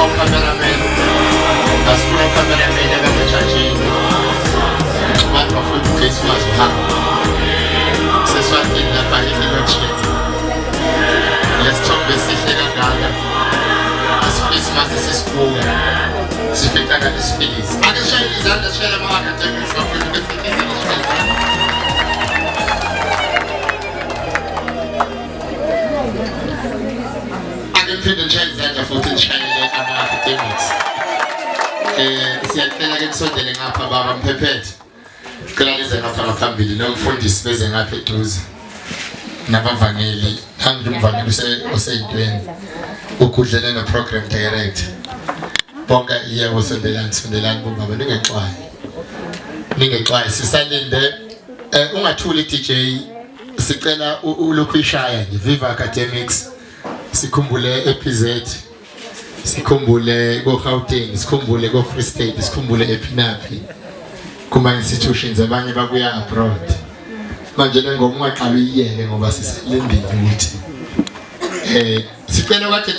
cameraman. That's for cameraman. I got the charging. What of Christmas? Eswatini lapha eLochlet. Let's talk basically ngaganga. Christmas sisibuka. Sifika kanti sifilisi. Ake shaya izandla shaya ama-academics bafuna befikise isifilisi. Ake mphinde nishaya izandla futhi nishayele ama-academics. Siyacela ke nisondele ngapha baba mphephethe. Cela lize ngapha ngaphambili nomfundisi beze ngapha eduze. Nabavangeli, ngumvangeli oseyintweni. Ukudlele no program direct. Bonga yebo sondelani bungaba ningexwayi sisalinde ungathuli DJ sicela ulokhishaya nje Viva Academics sikhumbule EPZ sikhumbule go Gauteng sikhumbule go Free State sikhumbule ePinapi kuma institutions abanye babuya abroad manje ngomngaqala uyiyele ngoba sisalindile ukuthi sicela